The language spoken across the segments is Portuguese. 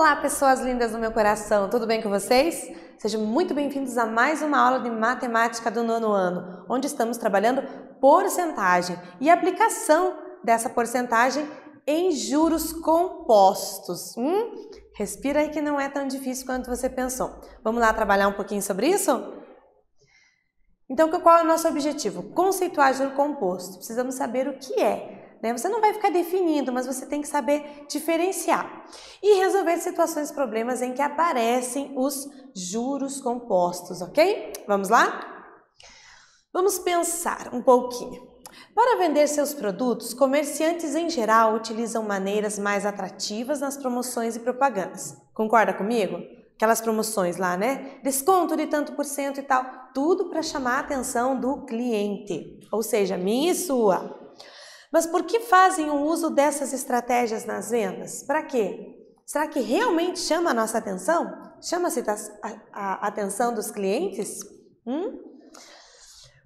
Olá, pessoas lindas do meu coração, tudo bem com vocês? Sejam muito bem-vindos a mais uma aula de matemática do nono ano, onde estamos trabalhando porcentagem e aplicação dessa porcentagem em juros compostos. Respira aí que não é tão difícil quanto você pensou. Vamos lá trabalhar um pouquinho sobre isso? Então, qual é o nosso objetivo? Conceituar juro composto. Precisamos saber o que é. Você não vai ficar definindo, mas você tem que saber diferenciar e resolver situações, problemas em que aparecem os juros compostos, ok? Vamos lá? Vamos pensar um pouquinho. Para vender seus produtos, comerciantes em geral utilizam maneiras mais atrativas nas promoções e propagandas. Concorda comigo? Aquelas promoções lá, né? Desconto de tanto por cento e tal. Tudo para chamar a atenção do cliente, ou seja, minha e sua. Mas por que fazem o uso dessas estratégias nas vendas? Para quê? Será que realmente chama a nossa atenção? Chama-se a atenção dos clientes?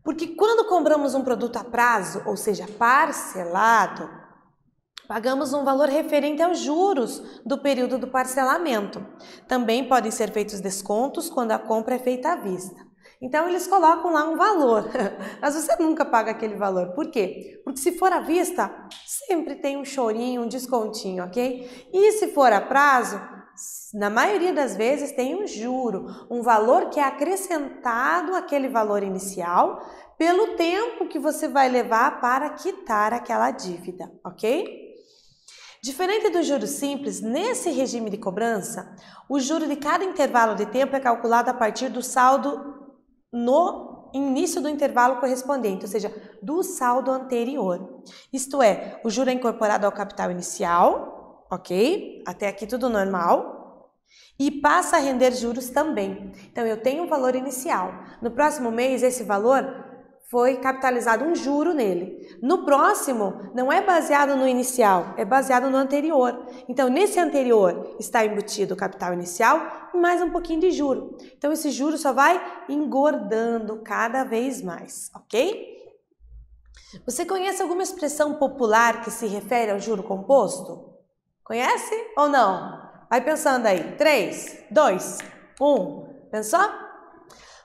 Porque quando compramos um produto a prazo, ou seja, parcelado, pagamos um valor referente aos juros do período do parcelamento. Também podem ser feitos descontos quando a compra é feita à vista. Então, eles colocam lá um valor, mas você nunca paga aquele valor. Por quê? Porque se for à vista, sempre tem um chorinho, um descontinho, ok? E se for a prazo, na maioria das vezes tem um juro, um valor que é acrescentado àquele valor inicial pelo tempo que você vai levar para quitar aquela dívida, ok? Diferente do juro simples, nesse regime de cobrança, o juro de cada intervalo de tempo é calculado a partir do saldo no início do intervalo correspondente, ou seja, do saldo anterior. Isto é, o juro é incorporado ao capital inicial, ok? Até aqui tudo normal. E passa a render juros também. Então, eu tenho um valor inicial. No próximo mês, esse valor foi capitalizado um juro nele. No próximo, não é baseado no inicial, é baseado no anterior. Então, nesse anterior está embutido o capital inicial e mais um pouquinho de juro. Então, esse juro só vai engordando cada vez mais, ok? Você conhece alguma expressão popular que se refere ao juro composto? Conhece ou não? Vai pensando aí. 3, 2, 1. Pensou?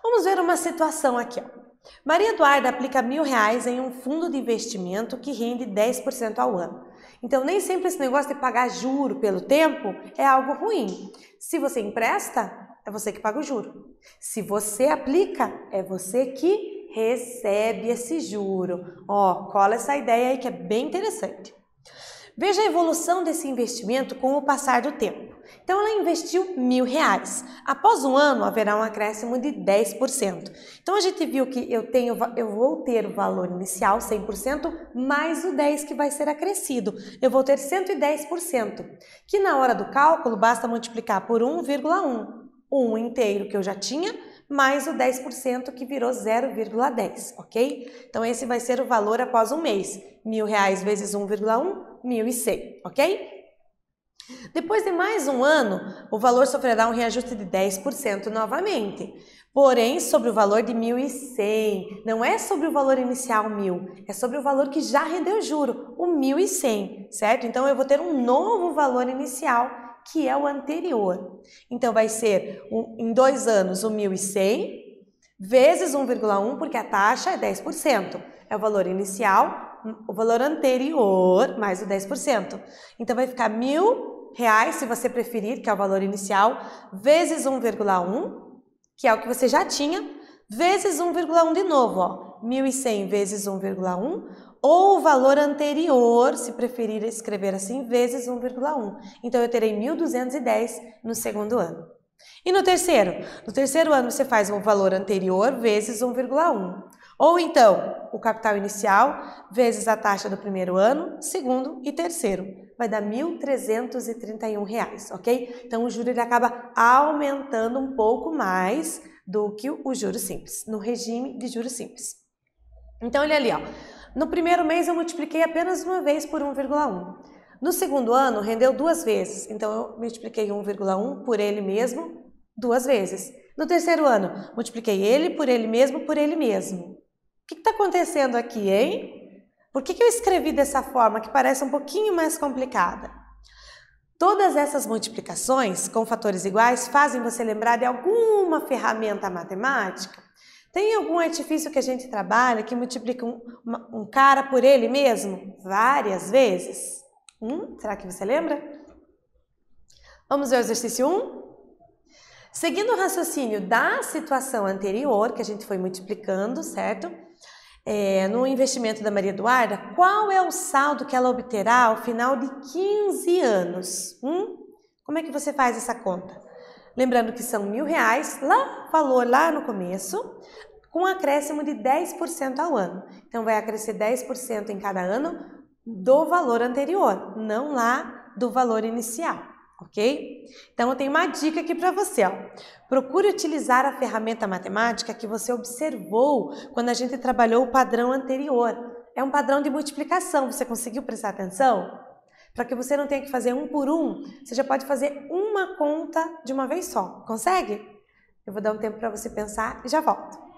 Vamos ver uma situação aqui, ó. Maria Eduarda aplica R$1.000 em um fundo de investimento que rende 10% ao ano. Então, nem sempre esse negócio de pagar juro pelo tempo é algo ruim. Se você empresta, é você que paga o juro. Se você aplica, é você que recebe esse juro. Ó, cola essa ideia aí que é bem interessante. Veja a evolução desse investimento com o passar do tempo. Então, ela investiu R$1.000. Após um ano, haverá um acréscimo de 10%. Então, a gente viu que eu vou ter o valor inicial, 100%, mais o 10% que vai ser acrescido. Eu vou ter 110%, que na hora do cálculo basta multiplicar por 1,1. 1 inteiro que eu já tinha, mais o 10% que virou 0,10, ok? Então, esse vai ser o valor após um mês. R$1.000 vezes 1,1, 1.100, ok? Depois de mais um ano, o valor sofrerá um reajuste de 10% novamente. Porém, sobre o valor de 1.100. Não é sobre o valor inicial 1.000, é sobre o valor que já rendeu juro, o 1.100, certo? Então, eu vou ter um novo valor inicial, que é o anterior. Então, vai ser, em 2 anos, o 1.100 vezes 1,1, porque a taxa é 10%. É o valor inicial, o valor anterior, mais o 10%. Então, vai ficar R$1.000, se você preferir, que é o valor inicial, vezes 1,1, que é o que você já tinha, vezes 1,1 de novo, ó. 1.100 vezes 1,1, ou o valor anterior, se preferir escrever assim, vezes 1,1. Então, eu terei 1.210 no segundo ano. E no terceiro? No terceiro ano, você faz o valor anterior vezes 1,1. Ou então, o capital inicial vezes a taxa do primeiro ano, segundo e terceiro. Vai dar R$1.331, ok? Então, o juro ele acaba aumentando um pouco mais do que o juro simples, no regime de juros simples. Então, olha ali, ó. No primeiro mês, eu multipliquei apenas uma vez por 1,1. No segundo ano, rendeu 2 vezes. Então, eu multipliquei 1,1 por ele mesmo 2 vezes. No terceiro ano, multipliquei ele por ele mesmo por ele mesmo. O que está acontecendo aqui, hein? Por que eu escrevi dessa forma que parece um pouquinho mais complicada? Todas essas multiplicações com fatores iguais fazem você lembrar de alguma ferramenta matemática? Tem algum artifício que a gente trabalha que multiplica um cara por ele mesmo várias vezes? Será que você lembra? Vamos ver o exercício 1? Seguindo o raciocínio da situação anterior, que a gente foi multiplicando, certo? No investimento da Maria Eduarda, qual é o saldo que ela obterá ao final de 15 anos? Como é que você faz essa conta? Lembrando que são R$1.000, valor lá no começo, com um acréscimo de 10% ao ano. Então, vai acrescer 10% em cada ano do valor anterior, não lá do valor inicial. Ok? Então, eu tenho uma dica aqui para você, ó. Procure utilizar a ferramenta matemática que você observou quando a gente trabalhou o padrão anterior. É um padrão de multiplicação, você conseguiu prestar atenção? Para que você não tenha que fazer um por um, você já pode fazer uma conta de uma vez só. Consegue? Eu vou dar um tempo para você pensar e já volto.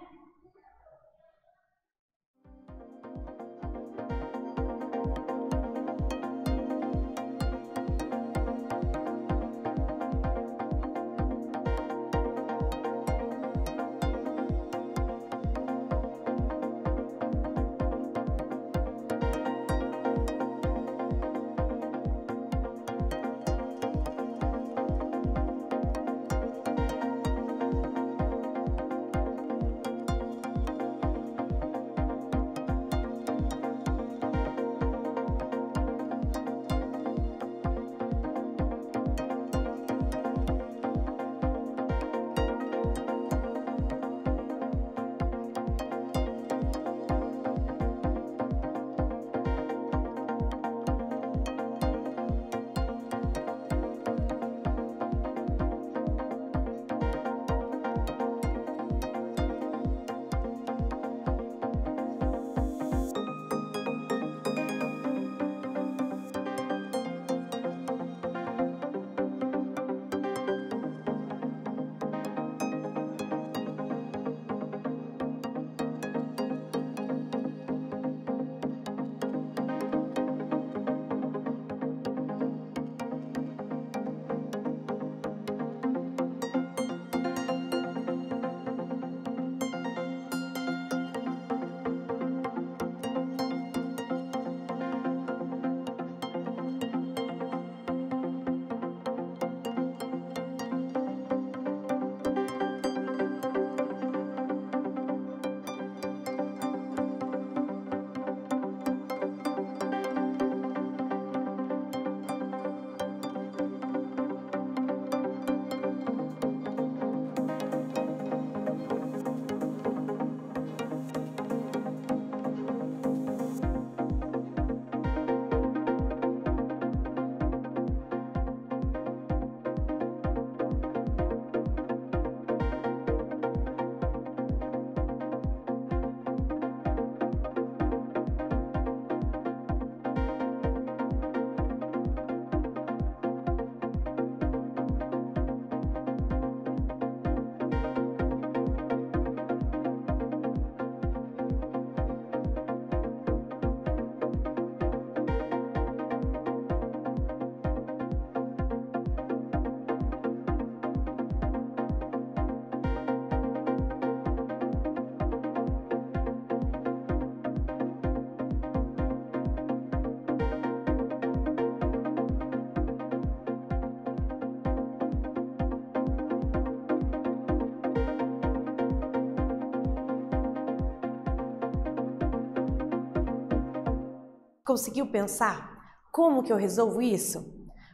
Conseguiu pensar como que eu resolvo isso?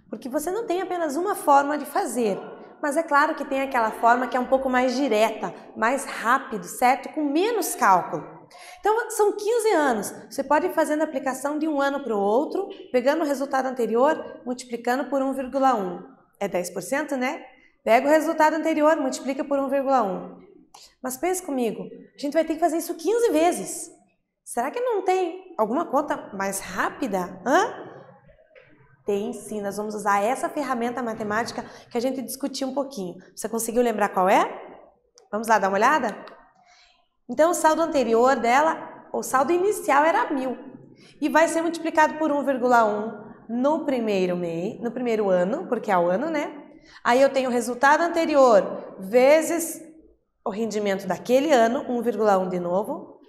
Porque você não tem apenas uma forma de fazer, mas é claro que tem aquela forma que é um pouco mais direta, mais rápido, certo? Com menos cálculo. Então, são 15 anos. Você pode ir fazendo a aplicação de um ano para o outro, pegando o resultado anterior, multiplicando por 1,1. É 10%, né? Pega o resultado anterior, multiplica por 1,1. Mas pense comigo, a gente vai ter que fazer isso 15 vezes. Será que não tem alguma conta mais rápida? Tem sim, nós vamos usar essa ferramenta matemática que a gente discutiu um pouquinho. Você conseguiu lembrar qual é? Vamos lá dar uma olhada? Então, o saldo anterior dela, o saldo inicial era 1.000 e vai ser multiplicado por 1,1 no primeiro mês, no primeiro ano, porque é o ano, né? Aí eu tenho o resultado anterior vezes o rendimento daquele ano, 1,1 de novo.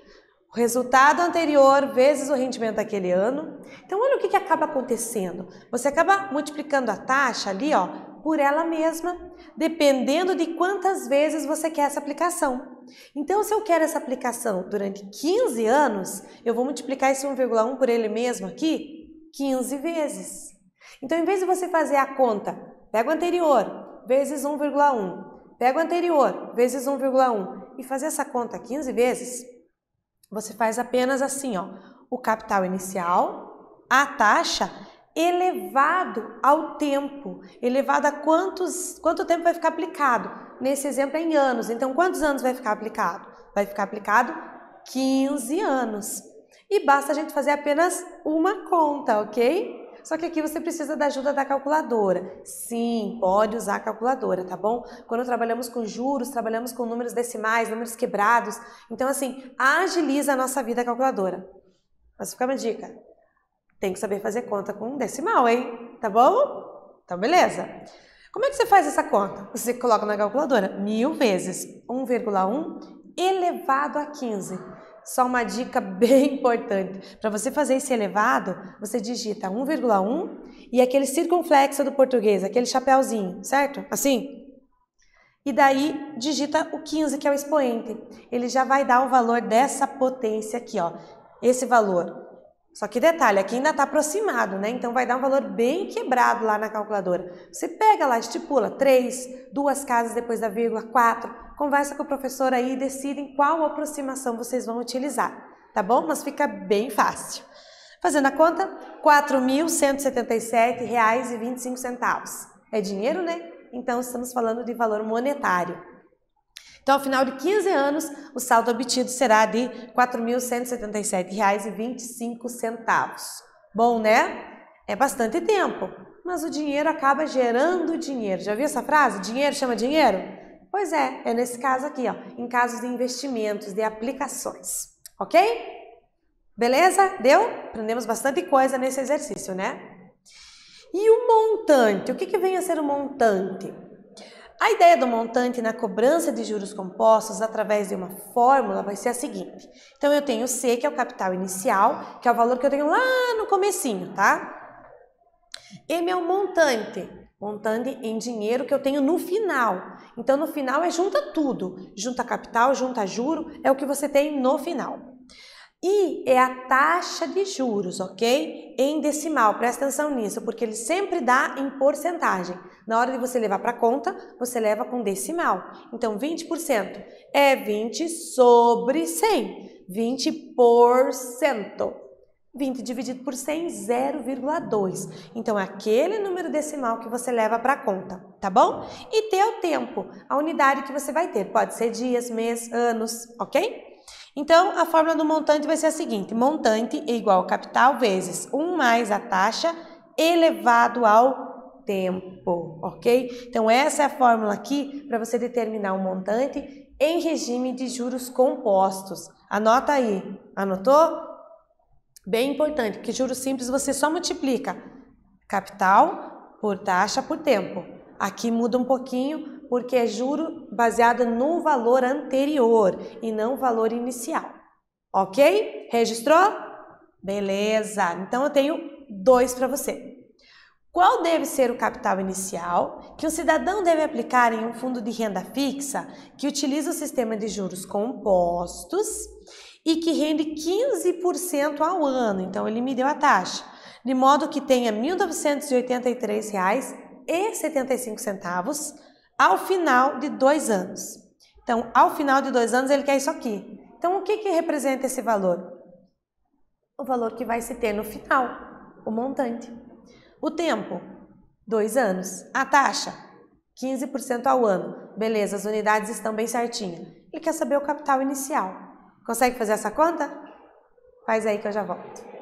O resultado anterior vezes o rendimento daquele ano. Então, olha o que acaba acontecendo. Você acaba multiplicando a taxa ali, ó, por ela mesma, dependendo de quantas vezes você quer essa aplicação. Então, se eu quero essa aplicação durante 15 anos, eu vou multiplicar esse 1,1 por ele mesmo aqui 15 vezes. Então, em vez de você fazer a conta, pega o anterior vezes 1,1, pega o anterior vezes 1,1 e fazer essa conta 15 vezes, você faz apenas assim, ó, o capital inicial, a taxa, elevado ao tempo, elevado a quanto tempo vai ficar aplicado. Nesse exemplo é em anos, então quantos anos vai ficar aplicado? Vai ficar aplicado 15 anos. E basta a gente fazer apenas uma conta, ok? Só que aqui você precisa da ajuda da calculadora. Sim, pode usar a calculadora, tá bom? Quando trabalhamos com juros, trabalhamos com números decimais, números quebrados. Então, assim, agiliza a nossa vida a calculadora. Mas fica uma dica. Tem que saber fazer conta com decimal, hein? Tá bom? Então, beleza. Como é que você faz essa conta? Você coloca na calculadora 1000 vezes 1,1 elevado a 15. Só uma dica bem importante. Para você fazer esse elevado, você digita 1,1 e aquele circunflexo do português, aquele chapéuzinho, certo? Assim. E daí digita o 15, que é o expoente. Ele já vai dar o valor dessa potência aqui, ó. Esse valor. Só que detalhe, aqui ainda está aproximado, né? Então vai dar um valor bem quebrado lá na calculadora. Você pega lá, estipula 3, 2 casas depois da vírgula, 4. Conversa com o professor aí e decidem qual aproximação vocês vão utilizar, tá bom? Mas fica bem fácil. Fazendo a conta, R$ 4.177,25. É dinheiro, né? Então estamos falando de valor monetário. Então, ao final de 15 anos, o saldo obtido será de R$ 4.177,25. Bom, né? É bastante tempo, mas o dinheiro acaba gerando dinheiro. Já viu essa frase? Dinheiro chama dinheiro? Pois é nesse caso aqui, ó, em casos de investimentos, de aplicações, ok? Beleza? Deu? Aprendemos bastante coisa nesse exercício, né? E o montante? O que vem a ser o montante? A ideia do montante na cobrança de juros compostos através de uma fórmula vai ser a seguinte. Então, eu tenho C, que é o capital inicial, que é o valor que eu tenho lá no comecinho, tá? M é o montante em dinheiro que eu tenho no final. Então, no final junta tudo. Junta capital, junta juro, é o que você tem no final. I é a taxa de juros, ok? Em decimal, presta atenção nisso, porque ele sempre dá em porcentagem. Na hora de você levar para conta, você leva com decimal. Então, 20% é 20 sobre 100, 20%. 20 dividido por 100, 0,2. Então, é aquele número decimal que você leva para conta, tá bom? E ter o tempo, a unidade que você vai ter. Pode ser dias, mês, anos, ok? Então, a fórmula do montante vai ser a seguinte. Montante é igual ao capital vezes 1 mais a taxa elevado ao tempo, ok? Então, essa é a fórmula aqui para você determinar o montante em regime de juros compostos. Anota aí. Anotou? Bem importante, porque juros simples você só multiplica capital por taxa por tempo. Aqui muda um pouquinho porque é juro baseado no valor anterior e não valor inicial. Ok? Registrou? Beleza. Então eu tenho 2 para você. Qual deve ser o capital inicial que o cidadão deve aplicar em um fundo de renda fixa que utiliza o sistema de juros compostos e que rende 15% ao ano? Então, ele me deu a taxa, de modo que tenha R$ 1.983,75 ao final de 2 anos. Então, ao final de 2 anos, ele quer isso aqui. Então, o que representa esse valor? O valor que vai se ter no final, o montante. O tempo, 2 anos. A taxa, 15% ao ano. Beleza, as unidades estão bem certinhas. Ele quer saber o capital inicial. Consegue fazer essa conta? Faz aí que eu já volto.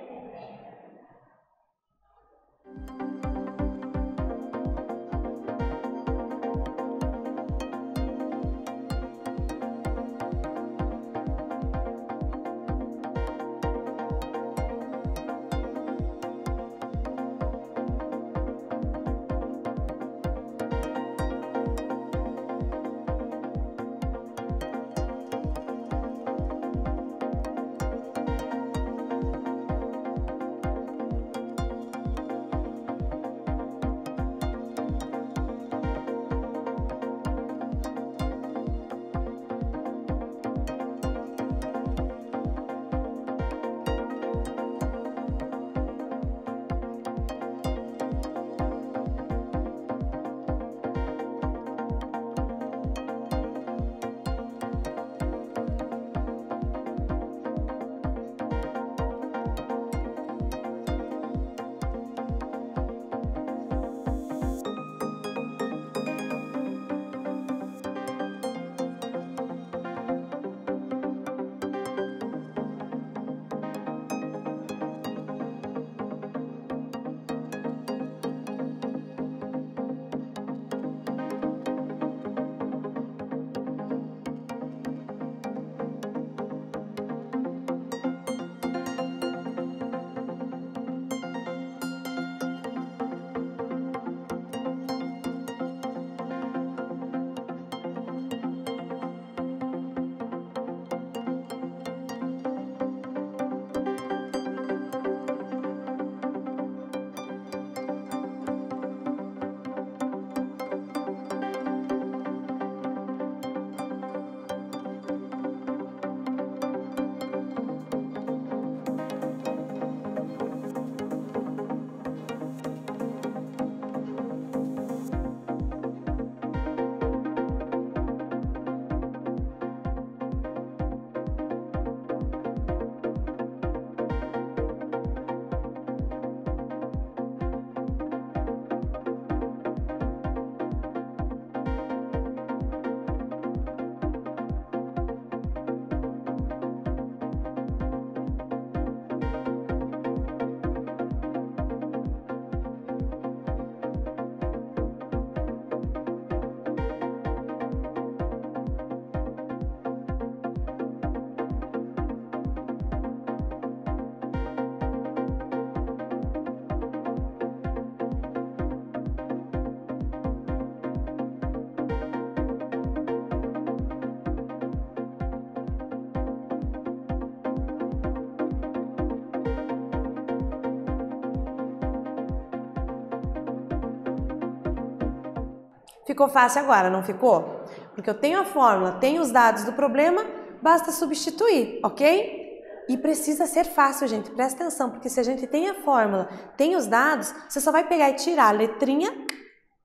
Ficou fácil agora, não ficou? Porque eu tenho a fórmula, tenho os dados do problema, basta substituir, ok? E precisa ser fácil, gente, presta atenção, porque se a gente tem a fórmula, tem os dados, você só vai pegar e tirar a letrinha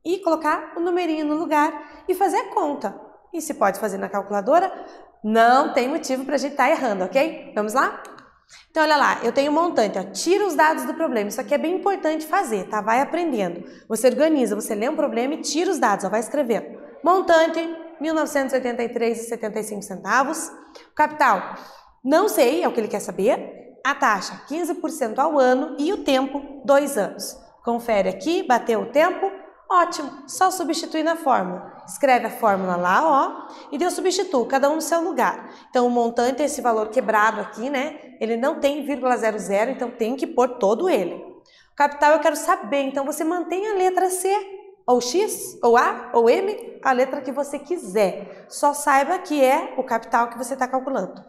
e colocar o numerinho no lugar e fazer a conta. E se pode fazer na calculadora, não tem motivo para a gente estar errando, ok? Vamos lá? Então, olha lá, eu tenho um montante, ó, tira os dados do problema, isso aqui é bem importante fazer, tá? Vai aprendendo. Você organiza, você lê um problema e tira os dados, ó, vai escrevendo. Montante, R$ 1.983,75. O capital, não sei, é o que ele quer saber. A taxa, 15% ao ano e o tempo, 2 anos. Confere aqui, bateu o tempo, ótimo, só substituir na fórmula. Escreve a fórmula lá, ó, e eu substituo, cada um no seu lugar. Então, o montante é esse valor quebrado aqui, né? Ele não tem 0,00, então tem que pôr todo ele. O capital eu quero saber, então você mantém a letra C, ou X, ou A, ou M, a letra que você quiser. Só saiba que é o capital que você está calculando.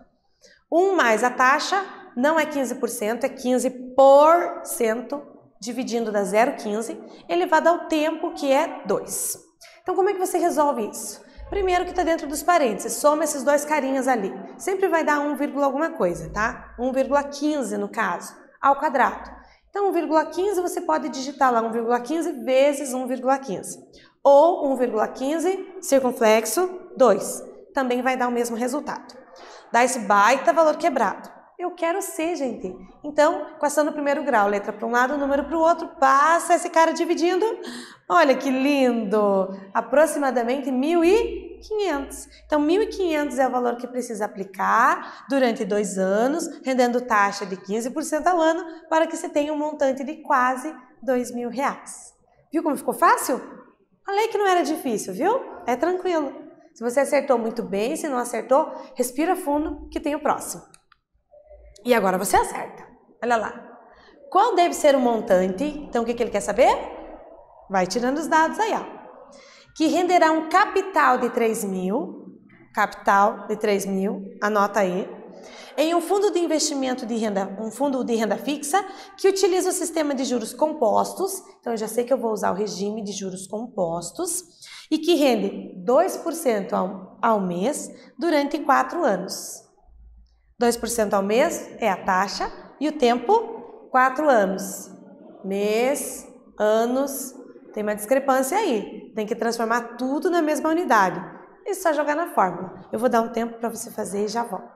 1 mais a taxa não é 15%, é 15%, dividindo da 0,15, elevado ao tempo, que é 2. Então, como é que você resolve isso? Primeiro que está dentro dos parênteses, soma esses dois carinhas ali. Sempre vai dar 1, alguma coisa, tá? 1,15 no caso, ao quadrado. Então, 1,15 você pode digitar lá 1,15 vezes 1,15. Ou 1,15 circunflexo 2. Também vai dar o mesmo resultado. Dá esse baita valor quebrado. Eu quero C, gente. Então, equação no primeiro grau, letra para um lado, número para o outro, passa esse cara dividindo. Olha que lindo! Aproximadamente 1.500. Então, 1.500 é o valor que precisa aplicar durante 2 anos, rendendo taxa de 15% ao ano, para que você tenha um montante de quase R$2.000. Viu como ficou fácil? Falei que não era difícil, viu? É tranquilo. Se você acertou muito bem, se não acertou, respira fundo que tem o próximo. E agora você acerta. Olha lá. Qual deve ser o montante? Então, o que ele quer saber? Vai tirando os dados aí, ó. Que renderá um capital de 3.000. Capital de 3.000. Anota aí. Em um fundo de investimento de renda, um fundo de renda fixa, que utiliza o sistema de juros compostos. Então, eu já sei que eu vou usar o regime de juros compostos. E que rende 2% ao mês durante 4 anos. 2% ao mês é a taxa e o tempo, 4 anos. Mês, anos, tem uma discrepância aí. Tem que transformar tudo na mesma unidade. E só jogar na fórmula. Eu vou dar um tempo para você fazer e já volto.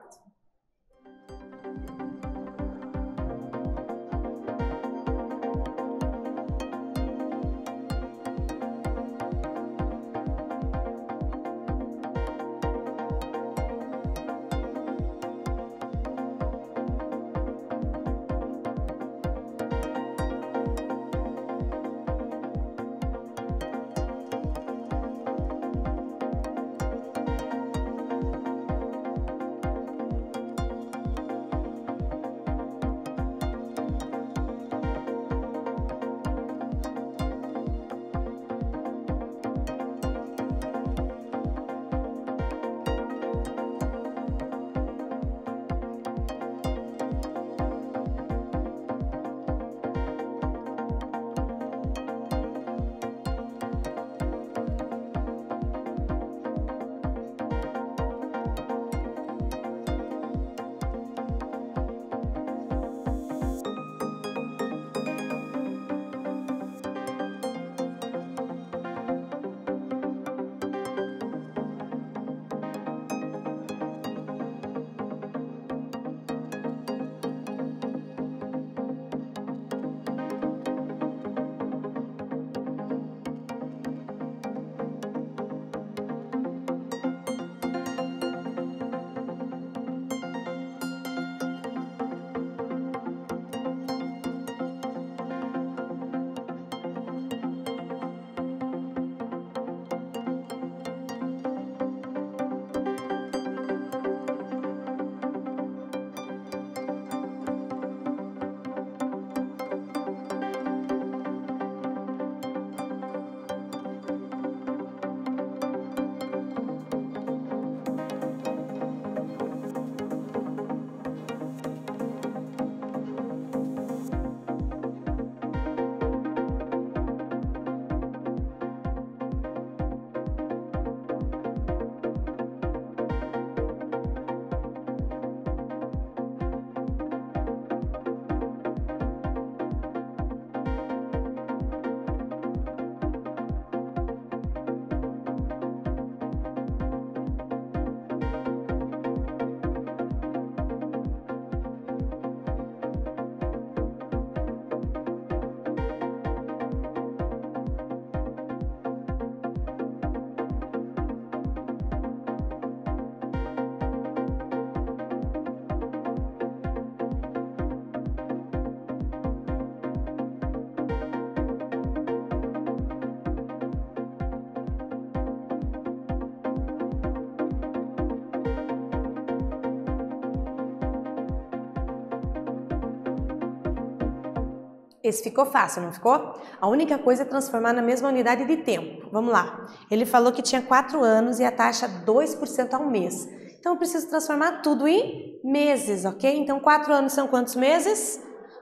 Esse ficou fácil, não ficou? A única coisa é transformar na mesma unidade de tempo. Vamos lá. Ele falou que tinha 4 anos e a taxa 2% ao mês. Então, eu preciso transformar tudo em meses, ok? Então, 4 anos são quantos meses?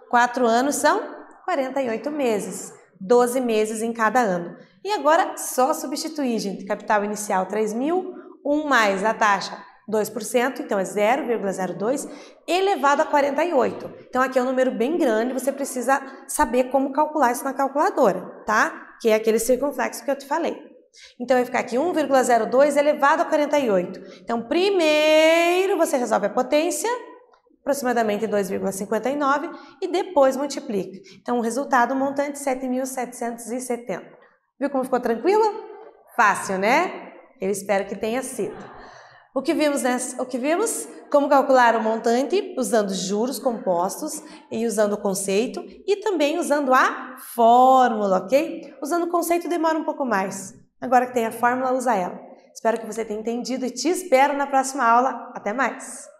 4 anos são 48 meses. 12 meses em cada ano. E agora, só substituir, gente. Capital inicial 3.000, 1 mais a taxa 2%, então é 0,02 elevado a 48. Então aqui é um número bem grande, você precisa saber como calcular isso na calculadora, tá? Que é aquele circunflexo que eu te falei. Então vai ficar aqui 1,02 elevado a 48. Então primeiro você resolve a potência, aproximadamente 2,59, e depois multiplica. Então o resultado, o montante 7.770. Viu como ficou tranquilo? Fácil, né? Eu espero que tenha sido. O que vimos? Como calcular o montante usando juros compostos e usando o conceito e também usando a fórmula, ok? Usando o conceito demora um pouco mais. Agora que tem a fórmula, usa ela. Espero que você tenha entendido e te espero na próxima aula. Até mais!